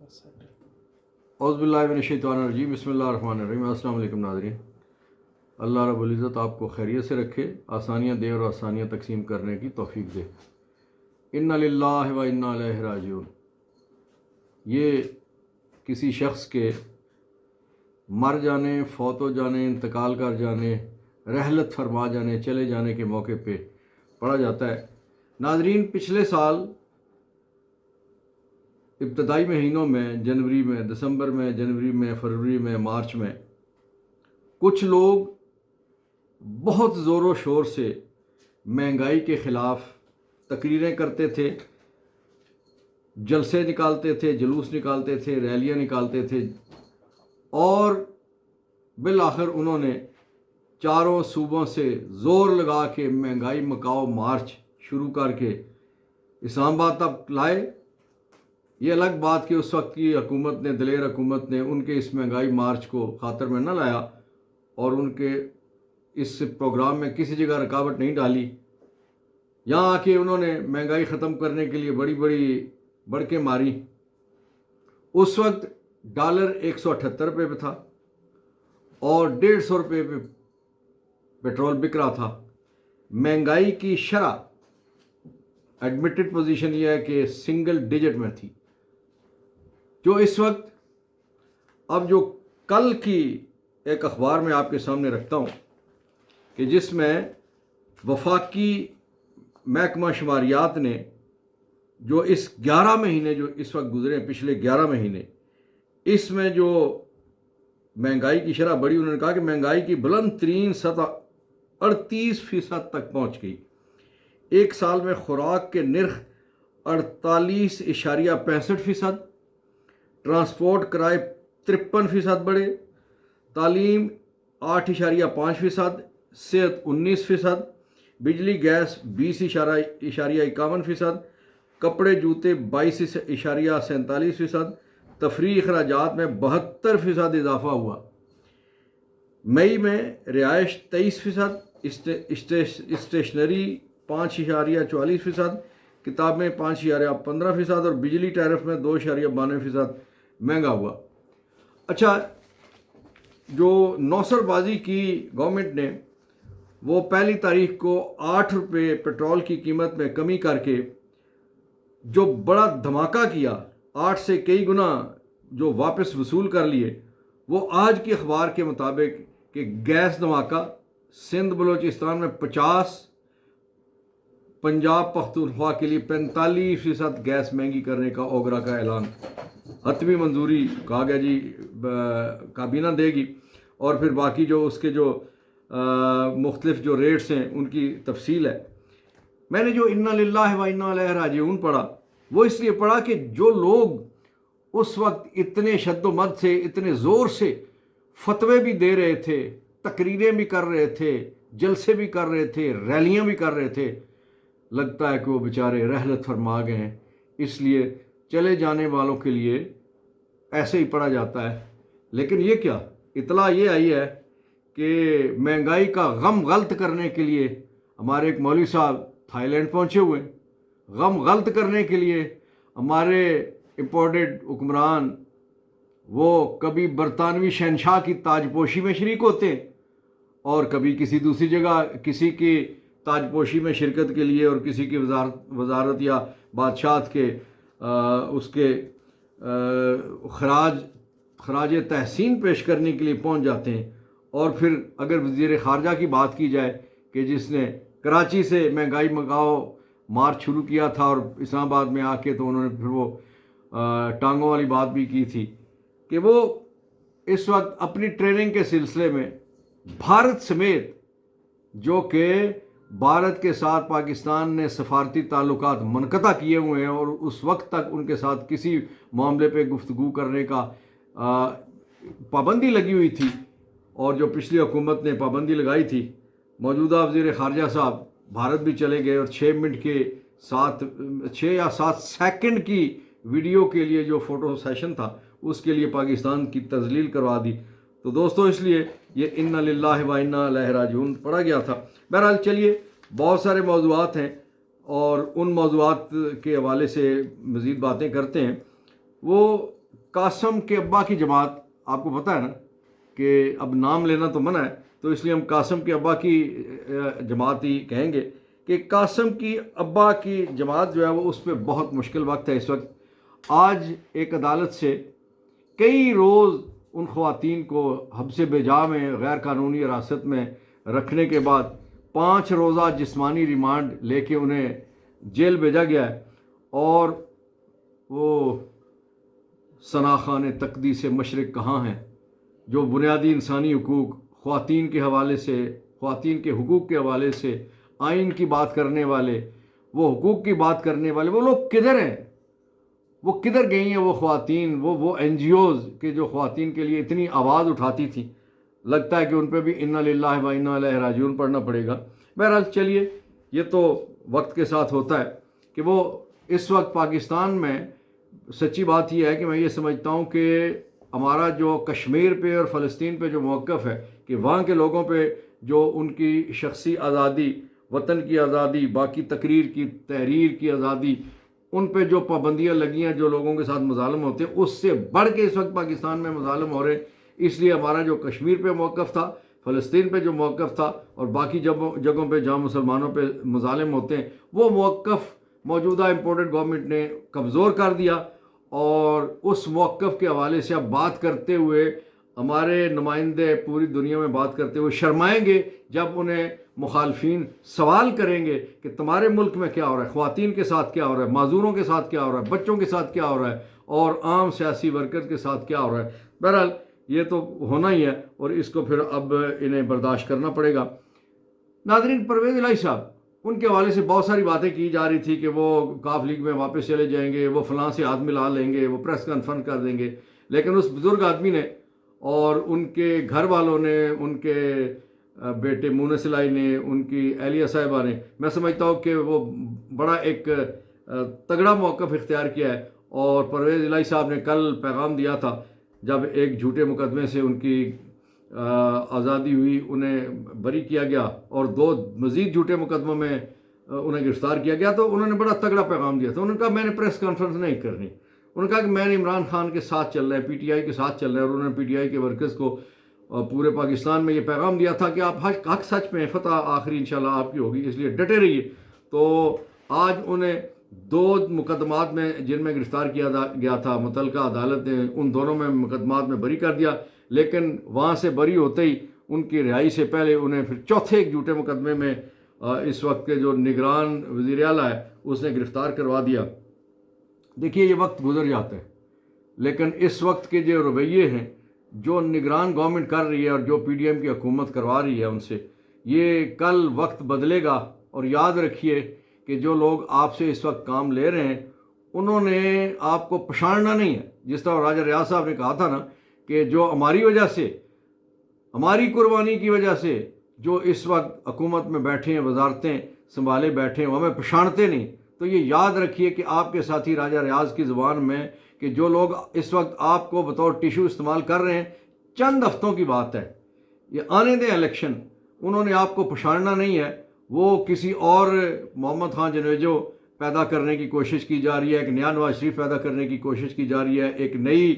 اعوذ باللہ من الشیطان الرجیم، بسم اللہ الرحمن الرحیم۔ السلام علیکم ناظرین، اللہ رب العزت آپ کو خیریت سے رکھے، آسانیاں دے اور آسانیاں تقسیم کرنے کی توفیق دے۔ انا للہ و انا الیہ راجعون، یہ کسی شخص کے مر جانے، فوت ہو جانے، انتقال کر جانے، رحلت فرما جانے، چلے جانے کے موقع پہ پڑھا جاتا ہے۔ ناظرین، پچھلے سال ابتدائی مہینوں میں، جنوری میں، دسمبر میں، جنوری میں، فروری میں، مارچ میں، کچھ لوگ بہت زور و شور سے مہنگائی کے خلاف تقریریں کرتے تھے، جلسے نکالتے تھے، جلوس نکالتے تھے، ریلیاں نکالتے تھے، اور بالآخر انہوں نے چاروں صوبوں سے زور لگا کے مہنگائی مکاؤ مارچ شروع کر کے اسلام آباد تک لائے۔ یہ الگ بات کہ اس وقت کی حکومت نے، دلیر حکومت نے، ان کے اس مہنگائی مارچ کو خاطر میں نہ لایا اور ان کے اس پروگرام میں کسی جگہ رکاوٹ نہیں ڈالی۔ یہاں آ کے انہوں نے مہنگائی ختم کرنے کے لیے بڑی بڑی بڑکیں ماری۔ اس وقت ڈالر 178 روپے پہ تھا اور 150 روپے پہ پیٹرول بک رہا تھا۔ مہنگائی کی شرح ایڈمٹڈ پوزیشن یہ ہے کہ سنگل ڈیجٹ میں تھی۔ جو اس وقت، اب جو کل کی ایک اخبار میں آپ کے سامنے رکھتا ہوں کہ جس میں وفاقی محکمہ شماریات نے جو اس 11 مہینے جو اس وقت گزرے، پچھلے 11 مہینے، اس میں جو مہنگائی کی شرح بڑھی، انہوں نے کہا کہ مہنگائی کی بلند ترین سطح 38% تک پہنچ گئی۔ ایک سال میں خوراک کے نرخ 48.65%، ٹرانسپورٹ کرائے 53% بڑھے، تعلیم 8.5%، صحت 19%، بجلی گیس 20.51%، کپڑے جوتے 22.47%، تفریحی اخراجات میں 72% اضافہ ہوا۔ مئی میں رہائش 23%، اسٹیشنری 5.44%، کتابیں 5.15% اور بجلی ٹیرف میں 2.92% مہنگا ہوا۔ اچھا، جو نوسر بازی کی گورنمنٹ نے، وہ پہلی تاریخ کو 8 روپے پیٹرول کی قیمت میں کمی کر کے جو بڑا دھماکہ کیا، 8 سے کئی گنا جو واپس وصول کر لیے، وہ آج کی اخبار کے مطابق کہ گیس دھماکہ سندھ بلوچستان میں 50، پنجاب پختونخوا کے لیے 45% گیس مہنگی کرنے کا اوگرا کا اعلان، حتمی منظوری کہا گیا جی کابینہ دے گی، اور پھر باقی جو اس کے جو مختلف جو ریٹس ہیں ان کی تفصیل ہے۔ میں نے جو انا للہ و انا الیہ راجعون پڑھا، وہ اس لیے پڑھا کہ جو لوگ اس وقت اتنے شد و مد سے، اتنے زور سے فتوے بھی دے رہے تھے، تقریریں بھی کر رہے تھے، جلسے بھی کر رہے تھے، ریلیاں بھی کر رہے تھے، لگتا ہے کہ وہ بیچارے رحلت فرما گئے ہیں۔ اس لیے چلے جانے والوں کے لیے ایسے ہی پڑھا جاتا ہے۔ لیکن یہ کیا اطلاع یہ آئی ہے کہ مہنگائی کا غم غلط کرنے کے لیے ہمارے ایک مولوی صاحب تھائی لینڈ پہنچے ہوئے ہیں۔ غم غلط کرنے کے لیے ہمارے امپورٹڈ حکمران وہ کبھی برطانوی شہنشاہ کی تاج پوشی میں شریک ہوتے ہیں اور کبھی کسی دوسری جگہ کسی کی تاج پوشی میں شرکت کے لیے اور کسی کی وزارت یا بادشاہت کے اس کے خراج تحسین پیش کرنے کے لیے پہنچ جاتے ہیں۔ اور پھر اگر وزیر خارجہ کی بات کی جائے کہ جس نے کراچی سے مہنگائی مکاؤ مارچ شروع کیا تھا اور اسلام آباد میں آ کے تو انہوں نے پھر وہ ٹانگوں والی بات بھی کی تھی کہ وہ اس وقت اپنی ٹریننگ کے سلسلے میں بھارت سمیت، جو کہ بھارت کے ساتھ پاکستان نے سفارتی تعلقات منقطع کیے ہوئے ہیں اور اس وقت تک ان کے ساتھ کسی معاملے پہ گفتگو کرنے کا پابندی لگی ہوئی تھی، اور جو پچھلی حکومت نے پابندی لگائی تھی، موجودہ وزیر خارجہ صاحب بھارت بھی چلے گئے اور 6 منٹ کے ساتھ 6 یا 7 سیکنڈ کی ویڈیو کے لیے جو فوٹو سیشن تھا اس کے لیے پاکستان کی تذلیل کروا دی۔ تو دوستو، اس لیے یہ انا للہ و انا الیہ راجعون پڑھا گیا تھا۔ بہرحال چلیے، بہت سارے موضوعات ہیں اور ان موضوعات کے حوالے سے مزید باتیں کرتے ہیں۔ وہ قاسم کے ابا کی جماعت، آپ کو پتہ ہے نا کہ اب نام لینا تو منع ہے، تو اس لیے ہم قاسم کے ابا کی جماعت ہی کہیں گے کہ قاسم کی ابا کی جماعت جو ہے وہ اس پہ بہت مشکل وقت ہے اس وقت۔ آج ایک عدالت سے کئی روز ان خواتین کو حبس بجا میں غیر قانونی حراست میں رکھنے کے بعد 5 روزہ جسمانی ریمانڈ لے کے انہیں جیل بھیجا گیا ہے، اور وہ ثنا خان تقدیس مشرق کہاں ہیں جو بنیادی انسانی حقوق، خواتین کے حوالے سے، خواتین کے حقوق کے حوالے سے آئین کی بات کرنے والے، وہ حقوق کی بات کرنے والے، وہ لوگ کدھر ہیں؟ وہ کدھر گئی ہیں وہ خواتین، وہ این جی اوز کہ جو خواتین کے لیے اتنی آواز اٹھاتی تھیں؟ لگتا ہے کہ ان پہ بھی انا للہ و انا الیہ راجعون پڑھنا پڑے گا۔ بہرحال چلیے، یہ تو وقت کے ساتھ ہوتا ہے کہ وہ اس وقت پاکستان میں سچی بات یہ ہے کہ میں یہ سمجھتا ہوں کہ ہمارا جو کشمیر پہ اور فلسطین پہ جو موقف ہے کہ وہاں کے لوگوں پہ جو ان کی شخصی آزادی، وطن کی آزادی، باقی تقریر کی، تحریر کی آزادی، ان پہ جو پابندیاں لگی ہیں، جو لوگوں کے ساتھ مظالم ہوتے ہیں، اس سے بڑھ کے اس وقت پاکستان میں مظالم ہو رہے ہیں۔ اس لیے ہمارا جو کشمیر پہ موقف تھا، فلسطین پہ جو موقف تھا، اور باقی جگہوں پہ جہاں مسلمانوں پہ مظالم ہوتے ہیں، وہ موقف موجودہ امپورٹڈ گورنمنٹ نے کمزور کر دیا، اور اس موقف کے حوالے سے اب بات کرتے ہوئے ہمارے نمائندے پوری دنیا میں بات کرتے ہوئے شرمائیں گے جب انہیں مخالفین سوال کریں گے کہ تمہارے ملک میں کیا ہو رہا ہے، خواتین کے ساتھ کیا ہو رہا ہے، معذوروں کے ساتھ کیا ہو رہا ہے، بچوں کے ساتھ کیا ہو رہا ہے، اور عام سیاسی ورکر کے ساتھ کیا ہو رہا ہے۔ بہرحال یہ تو ہونا ہی ہے، اور اس کو پھر اب انہیں برداشت کرنا پڑے گا۔ ناظرین، پرویز الہی صاحب، ان کے حوالے سے بہت ساری باتیں کی جا رہی تھی کہ وہ کاف لیگ میں واپس چلے جائیں گے، وہ فلاں سے ہاتھ ملا لیں گے، وہ پریس کانفرنس کر دیں گے، لیکن اس بزرگ آدمی نے اور ان کے گھر والوں نے، ان کے بیٹے مونس الہی نے، ان کی اہلیہ صاحبہ نے، میں سمجھتا ہوں کہ وہ بڑا ایک تگڑا موقف اختیار کیا ہے۔ اور پرویز الہی صاحب نے کل پیغام دیا تھا جب ایک جھوٹے مقدمے سے ان کی آزادی ہوئی، انہیں بری کیا گیا، اور 2 مزید جھوٹے مقدموں میں انہیں گرفتار کیا گیا، تو انہوں نے بڑا تگڑا پیغام دیا تھا۔ انہوں نے کہا میں نے پریس کانفرنس نہیں کرنی، انہوں نے کہا کہ میں نے عمران خان کے ساتھ چل رہے ہیں، پی ٹی آئی کے ساتھ چل رہے ہیں، اور انہوں نے پی ٹی آئی کے ورکرز کو پورے پاکستان میں یہ پیغام دیا تھا کہ آپ حق سچ میں، فتح آخری انشاءاللہ آپ کی ہوگی، اس لیے ڈٹے رہیے۔ تو آج انہیں 2 مقدمات میں جن میں گرفتار کیا گیا تھا، متعلقہ عدالت نے ان دونوں میں مقدمات میں بری کر دیا، لیکن وہاں سے بری ہوتے ہی ان کی رہائی سے پہلے انہیں پھر چوتھے ایک جھوٹے مقدمے میں اس وقت کے جو نگران وزیر اعلیٰ ہے اس نے گرفتار کروا دیا۔ دیکھیے، یہ وقت گزر جاتا ہے، لیکن اس وقت کے جو رویے ہیں، جو نگران گورنمنٹ کر رہی ہے اور جو پی ڈی ایم کی حکومت کروا رہی ہے ان سے، یہ کل وقت بدلے گا۔ اور یاد رکھیے کہ جو لوگ آپ سے اس وقت کام لے رہے ہیں انہوں نے آپ کو پچھاڑنا نہیں ہے۔ جس طرح راجہ ریاض صاحب نے کہا تھا نا کہ جو ہماری وجہ سے، ہماری قربانی کی وجہ سے جو اس وقت حکومت میں بیٹھے ہیں، وزارتیں سنبھالے بیٹھے ہیں، وہ ہمیں پچھاڑتے نہیں۔ تو یہ یاد رکھیے کہ آپ کے ساتھی راجہ ریاض کی زبان میں کہ جو لوگ اس وقت آپ کو بطور ٹیشو استعمال کر رہے ہیں، چند ہفتوں کی بات ہے، یہ آنے دیں الیکشن، انہوں نے آپ کو پچھاڑنا نہیں ہے۔ وہ کسی اور محمد خان جنیجو پیدا کرنے کی کوشش کی جا رہی ہے، ایک نیا نواز شریف پیدا کرنے کی کوشش کی جا رہی ہے، ایک نئی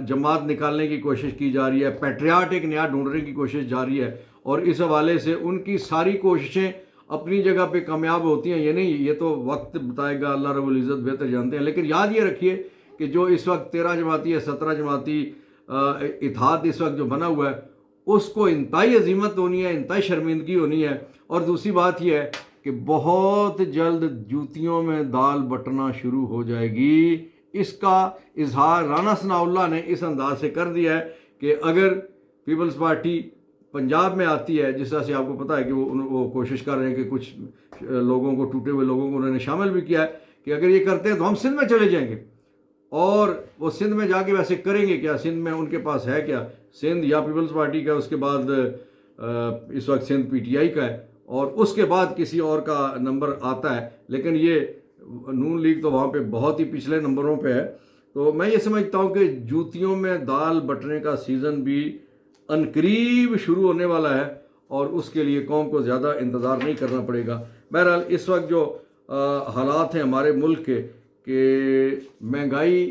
جماعت نکالنے کی کوشش کی جا رہی ہے، پیٹریاٹ ایک نیا ڈھونڈنے کی کوشش جاری ہے، اور اس حوالے سے ان کی ساری کوششیں اپنی جگہ پہ کامیاب ہوتی ہیں یہ نہیں، یہ تو وقت بتائے گا، اللہ رب العزت بہتر جانتے ہیں۔ لیکن یاد یہ رکھیے کہ جو اس وقت 13 جماعتی یا 17 جماعتی اتحاد اس وقت جو بنا ہوا ہے، اس کو انتہائی عظیمت ہونی ہے، انتہائی شرمندگی ہونی ہے۔ اور دوسری بات یہ ہے کہ بہت جلد جوتیوں میں دال بٹنا شروع ہو جائے گی۔ اس کا اظہار رانا ثناء اللہ نے اس انداز سے کر دیا ہے کہ اگر پیپلز پارٹی پنجاب میں آتی ہے، جس طرح سے آپ کو پتہ ہے کہ وہ کوشش کر رہے ہیں کہ کچھ لوگوں کو، ٹوٹے ہوئے لوگوں کو انہوں نے شامل بھی کیا ہے کہ اگر یہ کرتے ہیں تو ہم سندھ میں چلے جائیں گے، اور وہ سندھ میں جا کے ویسے کریں گے کیا؟ سندھ میں ان کے پاس ہے کیا؟ سندھ یا پیپلز پارٹی کا، اس کے بعد اس وقت سندھ پی ٹی آئی کا ہے، اور اس کے بعد کسی اور کا نمبر آتا ہے، لیکن یہ نون لیگ تو وہاں پہ بہت ہی پچھلے نمبروں پہ ہے۔ تو میں یہ سمجھتا ہوں کہ جوتیوں میں دال بٹنے کا سیزن بھی عنقریب شروع ہونے والا ہے، اور اس کے لیے قوم کو زیادہ انتظار نہیں کرنا پڑے گا۔ بہرحال اس وقت جو حالات ہیں ہمارے ملک کے کہ مہنگائی